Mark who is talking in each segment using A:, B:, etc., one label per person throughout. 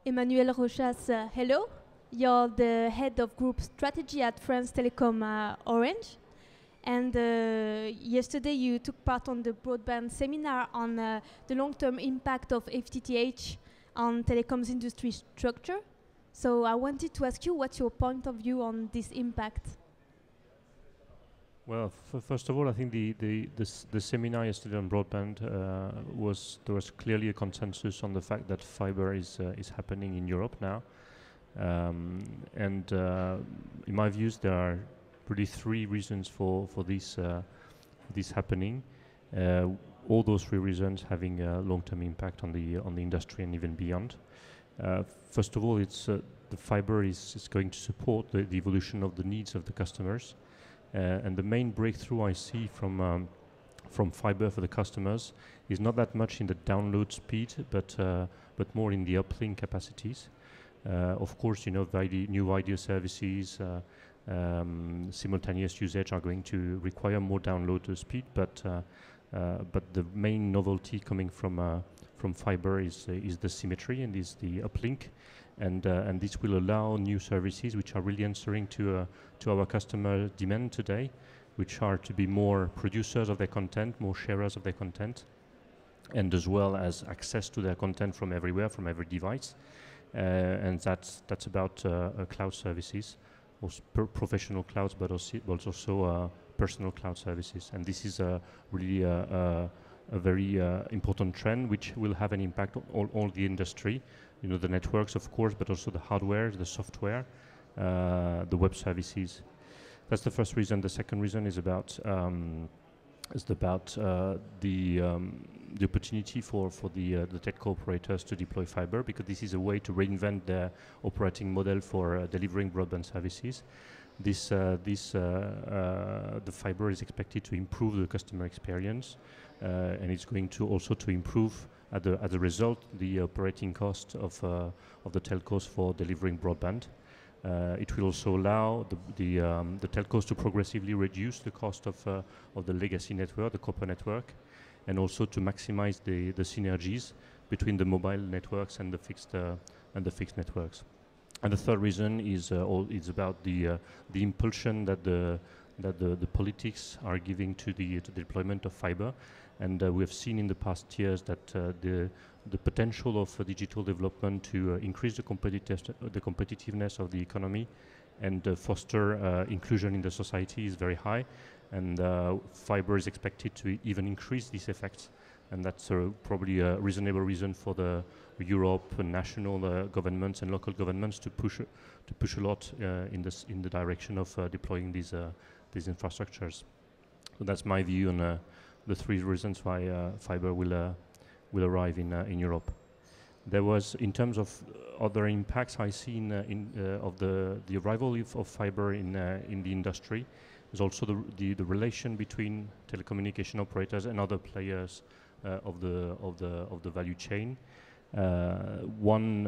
A: Emmanuel Rochas, hello. You're the head of group strategy at France Telecom Orange. And yesterday you took part on the broadband seminar on the long-term impact of FTTH on telecom's industry structure. So I wanted to ask you, what's your point of view on this impact?
B: Well, first of all, I think the seminar yesterday on broadband there was clearly a consensus on the fact that fiber is happening in Europe now, and in my views there are really three reasons for this happening. All those three reasons having a long-term impact on the industry and even beyond. First of all, it's the fiber is going to support the evolution of the needs of the customers. And the main breakthrough I see from fiber for the customers is not that much in the download speed, but more in the uplink capacities. Of course, you know, new video services, simultaneous usage are going to require more download speed, but the main novelty coming from fiber is the symmetry and is the uplink. And this will allow new services which are really answering to our customer demand today, which are to be more producers of their content, more sharers of their content, and as well as access to their content from everywhere, from every device. And that's about cloud services, professional clouds, but also personal cloud services. And this is really a very important trend which will have an impact on all the industry. You know, the networks, of course, but also the hardware, the software, the web services. That's the first reason. The second reason is about the opportunity for the telco operators to deploy fiber, because this is a way to reinvent their operating model for delivering broadband services. The fiber is expected to improve the customer experience, and it's going to also to improve as a result the operating cost of the telcos for delivering broadband. It will also allow the telcos to progressively reduce the cost of the legacy network, the copper network, and also to maximize the synergies between the mobile networks and the fixed networks. And the third reason is about the impulsion that the politics are giving to the deployment of fiber. And we have seen in the past years that the potential of digital development to increase the competitiveness of the economy and foster inclusion in the society is very high. And fiber is expected to even increase these effects. And that's probably a reasonable reason for the Europe and national governments and local governments to push a lot in the direction of deploying these infrastructures. So that's my view on the three reasons why fiber will arrive in Europe. There was, in terms of other impacts I see of the arrival of fiber in the industry, is also the relation between telecommunication operators and other players of the value chain. One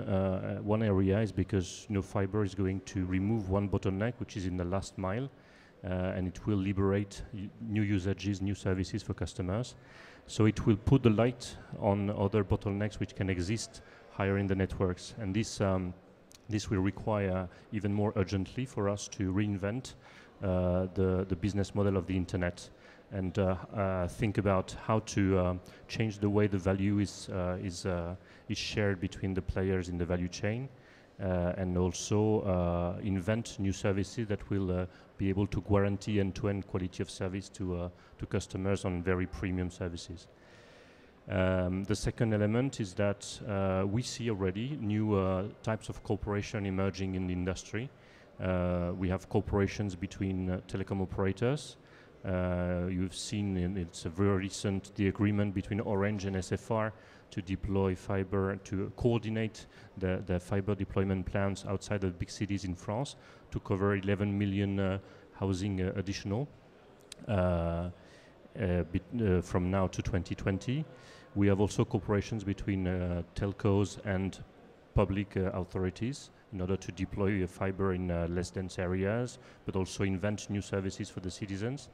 B: area is because fiber is going to remove one bottleneck, which is in the last mile, and it will liberate new usages, new services for customers. So it will put the light on other bottlenecks which can exist higher in the networks, and this will require even more urgently for us to reinvent the business model of the internet and think about how to change the way the value is shared between the players in the value chain, and also invent new services that will be able to guarantee end-to-end quality of service to customers on very premium services. The second element is that we see already new types of cooperation emerging in the industry. We have cooperations between telecom operators. You've seen it's a very recent the agreement between Orange and SFR to deploy fiber, to coordinate the fiber deployment plans outside the big cities in France to cover 11 million housing additional from now to 2020. We have also cooperations between telcos and public authorities in order to deploy fiber in less dense areas, but also invent new services for the citizens.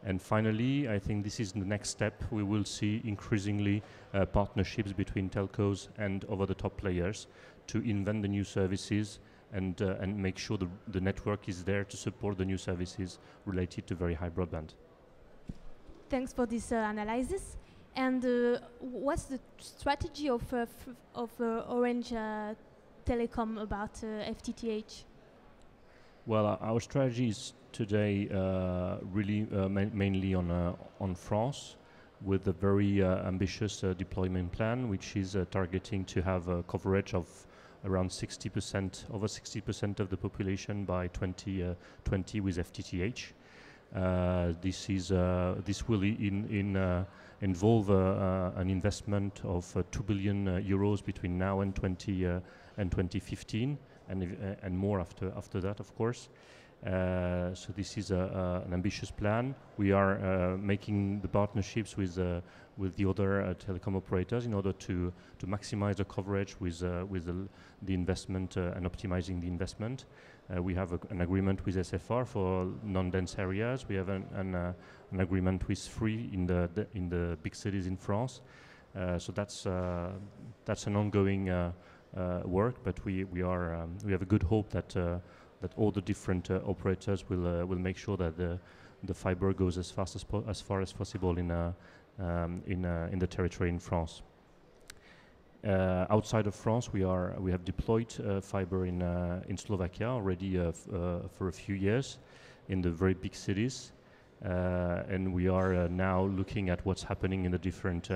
B: And finally, I think this is the next step. We will see increasingly partnerships between telcos and over-the-top players to invent the new services and make sure the network is there to support the new services related to very high broadband.
A: Thanks for this analysis. And what's the strategy of Orange Telecom about FTTH?
B: Well, our strategy is today really mainly on France, with a very ambitious deployment plan, which is targeting to have a coverage of around 60%, over 60% of the population by 2020 with FTTH. This will involve an investment of 2 billion euros between now and 2015, and more after that, of course. So this is an ambitious plan. We are making the partnerships with the other telecom operators in order to maximize the coverage with the investment and optimizing the investment. We have an agreement with SFR for non-dense areas. We have an agreement with Free in the big cities in France. So that's an ongoing work, but we have a good hope that all the different operators will make sure that the fiber goes as far as possible in the territory in France. Outside of France, we have deployed fiber in Slovakia already for a few years in the very big cities, and we are now looking at what's happening in the different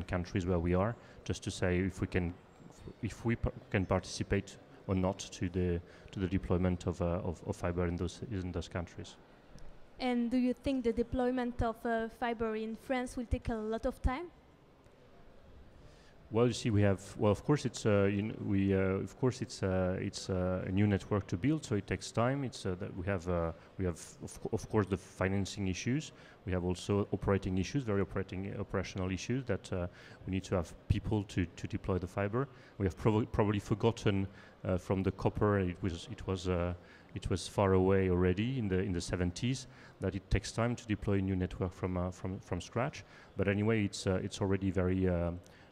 B: countries where we are, just to say if we can participate or not to the deployment of fiber in those countries.
A: And do you think the deployment of fiber in France will take a lot of time?
B: Well, you see, of course, it's a new network to build, so it takes time. It's that we have of course the financing issues. We have also operating issues, operational issues that we need to have people to deploy the fiber. We have probably forgotten from the copper. It was far away already in the 70s. That it takes time to deploy a new network from scratch. But anyway, it's already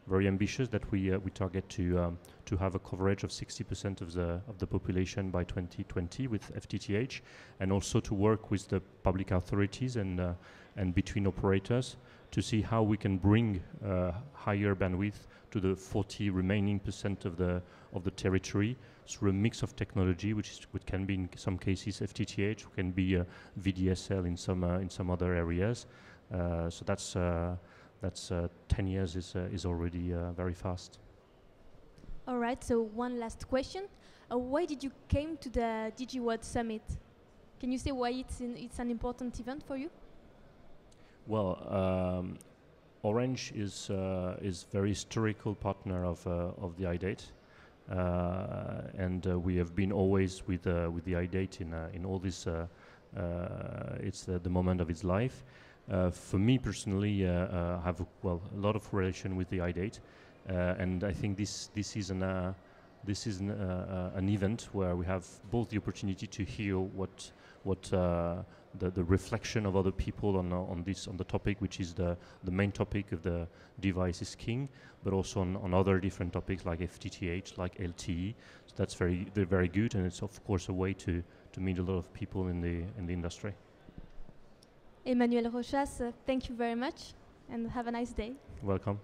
B: very ambitious that we target to have a coverage of 60% of the population by 2020 with FTTH, and also to work with the public authorities and between operators to see how we can bring higher bandwidth to the 40 remaining % of the territory through a mix of technology, which can be in some cases FTTH, can be VDSL in some other areas. So that's 10 years is already very fast.
A: All right, so one last question. Why did you came to the DigiWorld Summit? Can you say why it's an important event for you?
B: Well, Orange is very historical partner of the iDate, and we have been always with the iDate in all this. It's the moment of its life. For me personally, I have a lot of relation with the iDate, and I think this is an event where we have both the opportunity to hear what the reflection of other people on the topic, which is the main topic of the device is king, but also on other different topics like FTTH, like LTE. So that's very good, and it's of course a way to meet a lot of people in the industry.
A: Emmanuel Rochas, thank you very much and have a nice day.
B: Welcome.